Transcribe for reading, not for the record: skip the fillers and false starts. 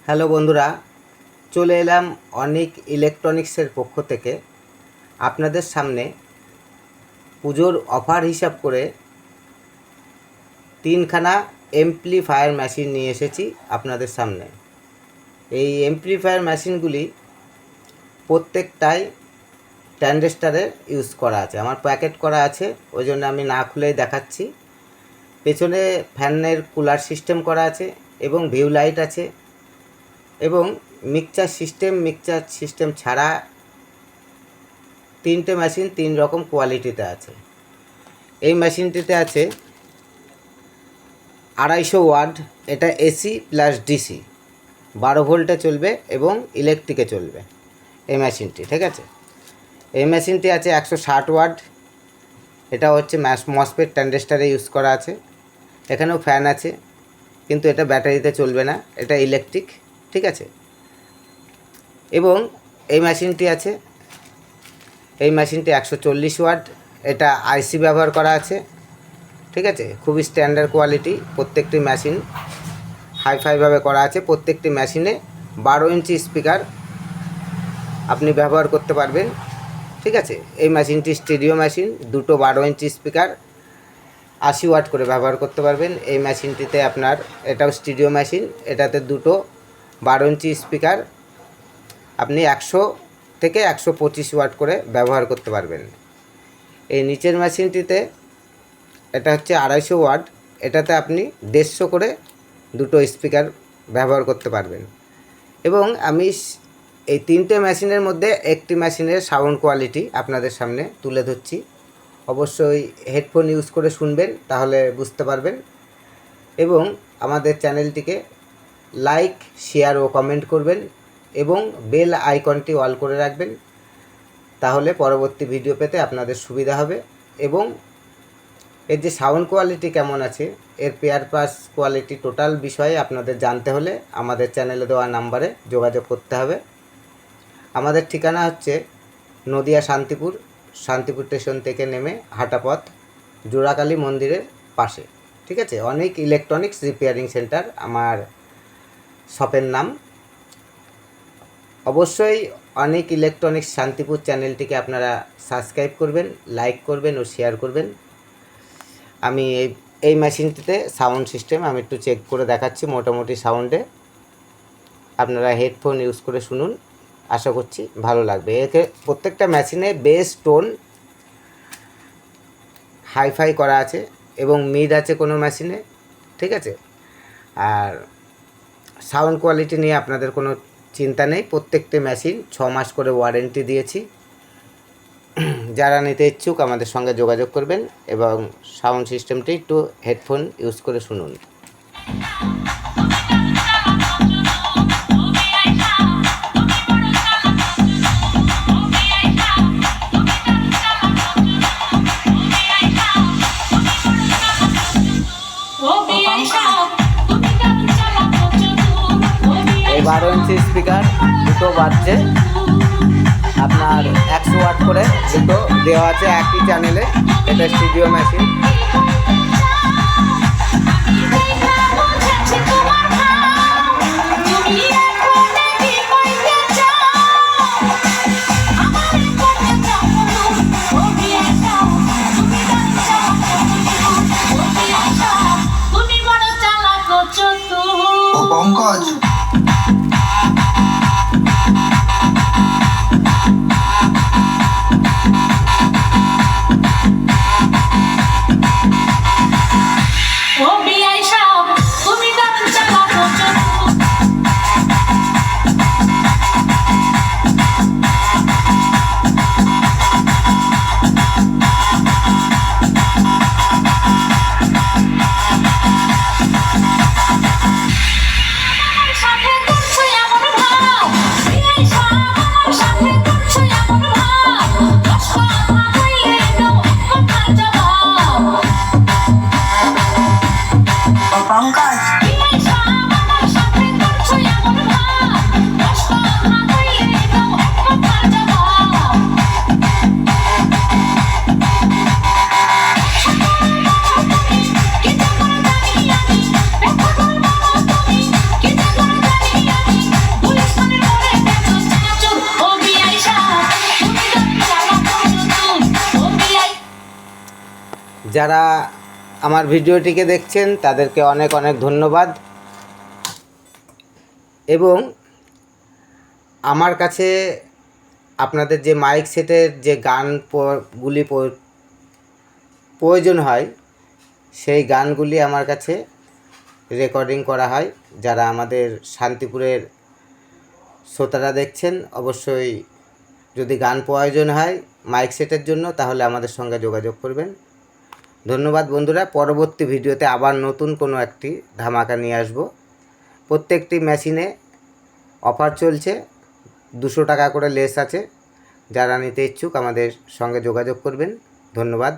Hello বন্ধুরা, চলে এলাম অনিক ইলেকট্রনিক্সের পক্ষ থেকে আপনাদের সামনে পুজোর অফার হিসাব করে 3খানা এমপ্লিফায়ার মেশিন নিয়ে এসেছি আপনাদের সামনে। এই এমপ্লিফায়ার মেশিনগুলি প্রত্যেকটাই ট্রানজিস্টরে ইউজ করা আছে, আমার প্যাকেট করা আছে, ওই জন্য আমি না খুলেই দেখাচ্ছি। পেছনে ফ্যানের কুলার সিস্টেম করা আছে এবং ভিউ লাইট আছে এবং মিক্সচার সিস্টেম ছাড়া 3টে মেশিন 3 রকম কোয়ালিটিতে আছে। এই মেশিনটিতে আছে 250 ওয়াট, এটা এসি প্লাস ডিসি 12 ভোল্টে চলবে এবং ইলেকট্রিকে চলবে এই মেশিনটি, ঠিক আছে। এই মেশিনটি আছে 160 ওয়াট, এটা হচ্ছে মসফেট ট্রানজিস্টরে ইউজ করা আছে। এখানেও ফ্যান আছে কিন্তু এটা ব্যাটারিতে চলবে না, এটা ইলেকট্রিক, ঠিক আছে। এবং এই মেশিনটি আছে, এই মেশিনটি 140 ওয়াট, এটা আইসি ব্যবহার করা আছে, ঠিক আছে। খুবই স্ট্যান্ডার্ড কোয়ালিটি, প্রত্যেকটি মেশিন হাইফাইভাবে করা আছে। প্রত্যেকটি মেশিনে 12 ইঞ্চি স্পিকার আপনি ব্যবহার করতে পারবেন, ঠিক আছে। এই মেশিনটি স্টেরিও মেশিন, দুটো 12 ইঞ্চি স্পিকার 80 ওয়াট করে ব্যবহার করতে পারবেন। এই মেশিনটিতে আপনার, এটাও স্টেরিও মেশিন, এটাতে দুটো 12 ইঞ্চি স্পিকার আপনি 100 থেকে 125 ওয়াট করে ব্যবহার করতে পারবেন। এই নিচের মেশিনটিতে এটা হচ্ছে 250 ওয়াট, এটাতে আপনি 150 করে দুটো স্পিকার ব্যবহার করতে পারবেন। এবং আমি এই 3টে মেশিনের মধ্যে একটি মেশিনের সাউন্ড কোয়ালিটি আপনাদের সামনে তুলে ধরছি। অবশ্যই হেডফোন ইউজ করে শুনবেন, তাহলে বুঝতে পারবেন। এবং আমাদের চ্যানেলটিকে লাইক, শেয়ার ও কমেন্ট করবেন এবং বেল আইকনটি অল করে রাখবেন, তাহলে পরবর্তী ভিডিও পেতে আপনাদের সুবিধা হবে। এবং এর যে সাউন্ড কোয়ালিটি কেমন আছে, এর পেয়ার পাস কোয়ালিটি টোটাল বিষয়ে আপনাদের জানতে হলে আমাদের চ্যানেলে দেওয়া নাম্বারে যোগাযোগ করতে হবে। আমাদের ঠিকানা হচ্ছে নদিয়া শান্তিপুর স্টেশন থেকে নেমে হাঁটাপথ জোড়াকালী মন্দিরের পাশে, ঠিক আছে। অনিক ইলেকট্রনিক্স রিপেয়ারিং সেন্টার আমার শপের নাম। অবশ্যই অনিক ইলেকট্রনিক্স শান্তিপুর চ্যানেলটিকে আপনারা সাবস্ক্রাইব করবেন, লাইক করবেন ও শেয়ার করবেন। আমি এই মেশিনটিতে সাউন্ড সিস্টেম আমি একটু চেক করে দেখাচ্ছি। মোটামুটি সাউন্ডে আপনারা হেডফোন ইউজ করে শুনুন, আশা করছি ভালো লাগবে। এতে প্রত্যেকটা মেশিনে বেস টোন হাইফাই করা আছে এবং মিড আছে কোনো মেশিনে, ঠিক আছে। আর সাউন্ড কোয়ালিটি নিয়ে আপনাদের কোনো চিন্তা নেই। প্রত্যেকটি মেশিন 6 মাস করে ওয়ারেন্টি দিয়েছি। যারা নিতে ইচ্ছুক আমাদের সঙ্গে যোগাযোগ করবেন এবং সাউন্ড সিস্টেমটি একটু হেডফোন ইউজ করে শুনুন। এই 12 ইঞ্চি স্পিকার দুটো বাজছে, আপনার 100 ওয়াট করে দুটো দেওয়া আছে একই চ্যানেলে। এটা স্টুডিও মেশিন। পঙ্কজ যারা আমার ভিডিওটিকে দেখছেন তাদেরকে অনেক অনেক ধন্যবাদ। এবং আমার কাছে আপনাদের যে মাইক সেটের যে গানগুলি প্রয়োজন হয় সেই গানগুলি আমার কাছে রেকর্ডিং করা হয়। যারা আমাদের শান্তিপুরের শ্রোতারা দেখছেন, অবশ্যই যদি গান প্রয়োজন হয় মাইক সেটের জন্য তাহলে আমাদের সঙ্গে যোগাযোগ করবেন। ধন্যবাদ বন্ধুরা। পরবর্তী ভিডিওতে আবার নতুন কোনো একটি ধামাকা নিয়ে আসব। প্রত্যেকটি মেশিনে অফার চলছে, 200 টাকা করে লেস আছে। যারা নিতে ইচ্ছুক আমাদের সঙ্গে যোগাযোগ করবেন। ধন্যবাদ।